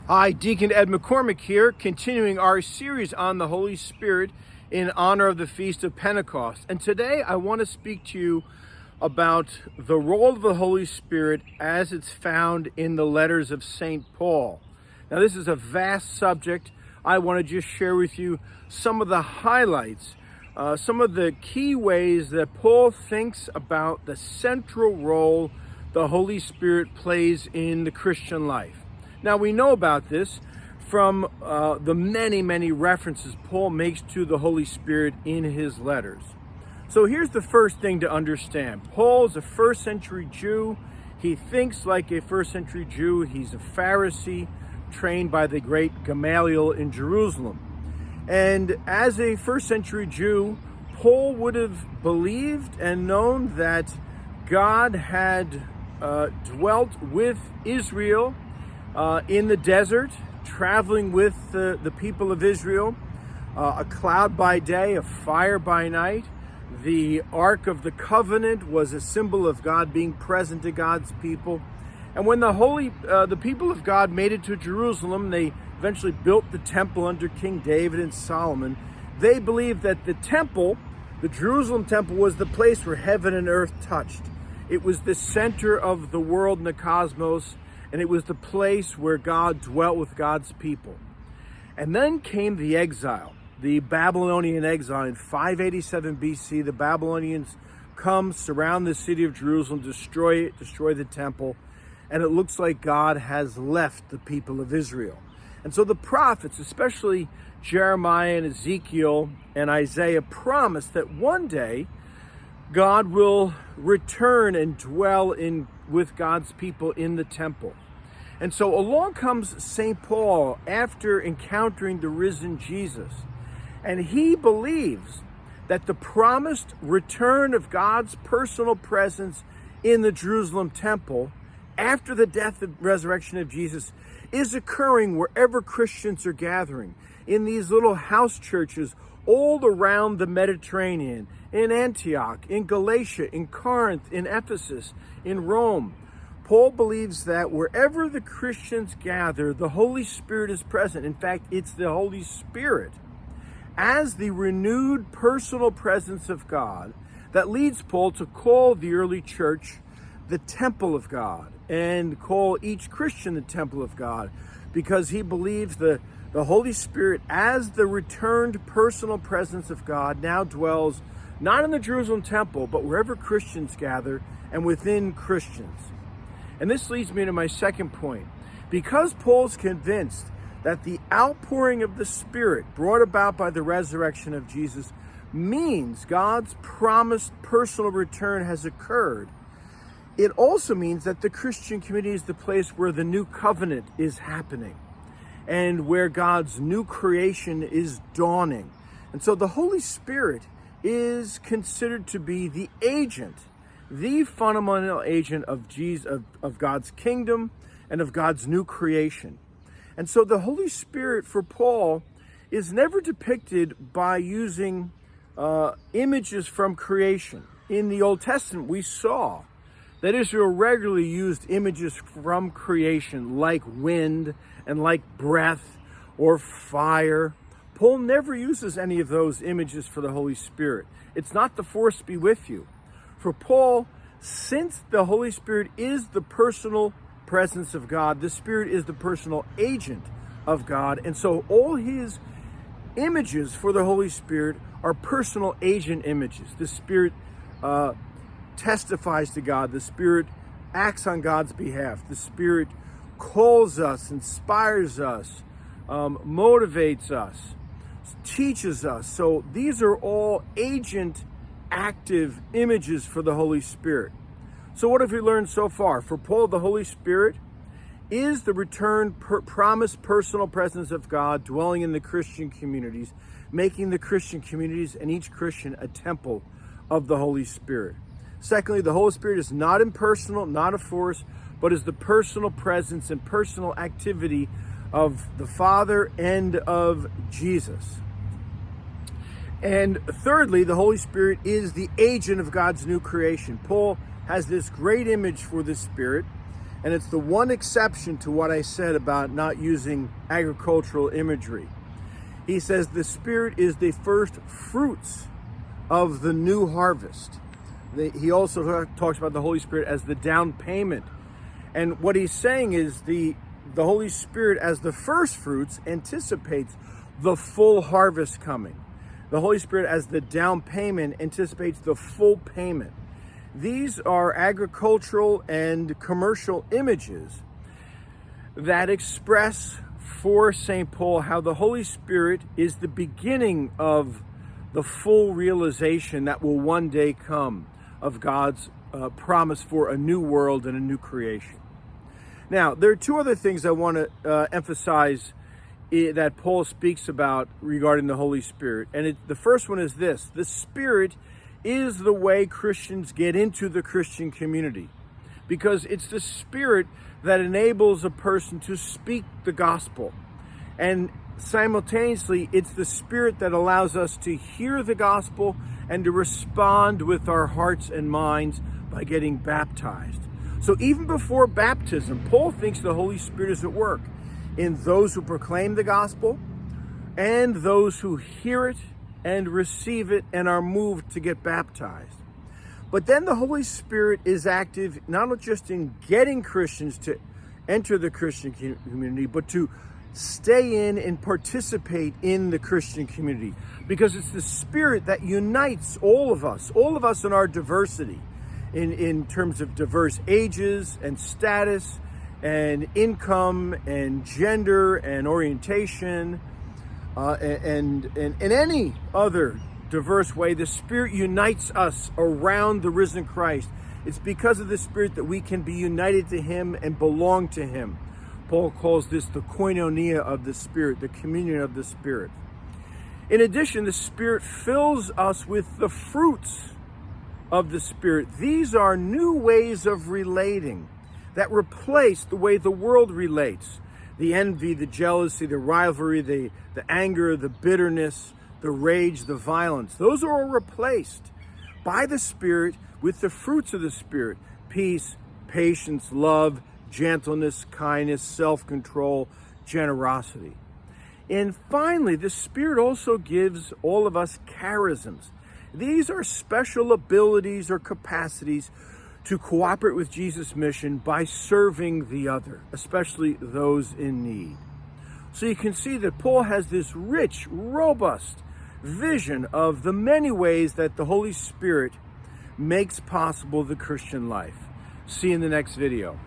Hi, Deacon Ed McCormick here, continuing our series on the Holy Spirit in honor of the Feast of Pentecost. And today I want to speak to you about the role of the Holy Spirit as it's found in the letters of St. Paul. Now, this is a vast subject. I want to just share with you some of the highlights, some of the key ways that Paul thinks about the central role the Holy Spirit plays in the Christian life. Now, we know about this from the many references Paul makes to the Holy Spirit in his letters. So here's the first thing to understand. Paul is a first century Jew. He thinks like a first century Jew. He's a Pharisee trained by the great Gamaliel in Jerusalem. And as a first century Jew, Paul would have believed and known that God had dwelt with Israel in the desert, traveling with the people of Israel, a cloud by day, a fire by night. The Ark of the Covenant was a symbol of God being present to God's people. And when the people of God made it to Jerusalem, they eventually built the temple under King David and Solomon. They believed that the temple, the Jerusalem temple, was the place where heaven and earth touched. It was the center of the world and the cosmos, and it was the place where God dwelt with God's people. And then came the exile, the Babylonian exile. In 587 BC, the Babylonians come, surround the city of Jerusalem, destroy it, destroy the temple, and it looks like God has left the people of Israel. And so the prophets, especially Jeremiah and Ezekiel and Isaiah, promise that one day God will return and dwell with God's people in the temple. And so along comes St. Paul after encountering the risen Jesus. And he believes that the promised return of God's personal presence in the Jerusalem temple after the death and resurrection of Jesus is occurring wherever Christians are gathering, in these little house churches all around the Mediterranean, in Antioch, in Galatia, in Corinth, in Ephesus, in Rome. Paul believes that wherever the Christians gather, the Holy Spirit is present. In fact, it's the Holy Spirit as the renewed personal presence of God that leads Paul to call the early church the temple of God and call each Christian the temple of God, because he believes the Holy Spirit as the returned personal presence of God now dwells not in the Jerusalem temple, but wherever Christians gather and within Christians. And this leads me to my second point. Because Paul's convinced that the outpouring of the Spirit brought about by the resurrection of Jesus means God's promised personal return has occurred, it also means that the Christian community is the place where the new covenant is happening and where God's new creation is dawning. And so the Holy Spirit is considered to be the agent, the fundamental agent of Jesus, of God's kingdom and of God's new creation. And so the Holy Spirit for Paul is never depicted by using images from creation. In the Old Testament, we saw that Israel regularly used images from creation like wind and like breath or fire. Paul never uses any of those images for the Holy Spirit. It's not the force be with you. For Paul, since the Holy Spirit is the personal presence of God, the Spirit is the personal agent of God, and so all his images for the Holy Spirit are personal agent images. The Spirit testifies to God. The Spirit acts on God's behalf. The Spirit calls us, inspires us, motivates us, teaches us. So these are all agent active images for the Holy Spirit. So what have we learned so far? For Paul, the Holy Spirit is the returned promised personal presence of God dwelling in the Christian communities, making the Christian communities and each Christian a temple of the Holy Spirit. Secondly, the Holy Spirit is not impersonal, not a force, but is the personal presence and personal activity of the Father and of Jesus. And thirdly, the Holy Spirit is the agent of God's new creation. Paul has this great image for the Spirit, And it's the one exception to what I said about not using agricultural imagery. He says the Spirit is the first fruits of the new harvest. He also talks about the Holy Spirit as the down payment. And what he's saying is the Holy Spirit as the first fruits anticipates the full harvest coming. The Holy Spirit as the down payment anticipates the full payment. These are agricultural and commercial images that express for St. Paul how the Holy Spirit is the beginning of the full realization that will one day come of God's promise for a new world and a new creation. Now, there are two other things I want to emphasize that Paul speaks about regarding the Holy Spirit. And the first one is this: the Spirit is the way Christians get into the Christian community, because it's the Spirit that enables a person to speak the gospel. And simultaneously, it's the Spirit that allows us to hear the gospel and to respond with our hearts and minds by getting baptized. So even before baptism, Paul thinks the Holy Spirit is at work in those who proclaim the gospel and those who hear it and receive it and are moved to get baptized. But then the Holy Spirit is active not just in getting Christians to enter the Christian community, but to stay in and participate in the Christian community, because it's the Spirit that unites all of us in our diversity, in terms of diverse ages and status and income and gender and orientation and any other diverse way. The Spirit unites us around the risen Christ. It's because of the Spirit that we can be united to Him and belong to Him. Paul calls this the koinonia of the Spirit, the communion of the Spirit. In addition, the Spirit fills us with the fruits of the Spirit. These are new ways of relating that replace the way the world relates. The envy, the jealousy, the rivalry, the anger, the bitterness, the rage, the violence. Those are all replaced by the Spirit with the fruits of the Spirit: peace, patience, love, gentleness, kindness, self-control, generosity. And finally, the Spirit also gives all of us charisms. These are special abilities or capacities to cooperate with Jesus' mission by serving the other, especially those in need. So you can see that Paul has this rich, robust vision of the many ways that the Holy Spirit makes possible the Christian life. See you in the next video.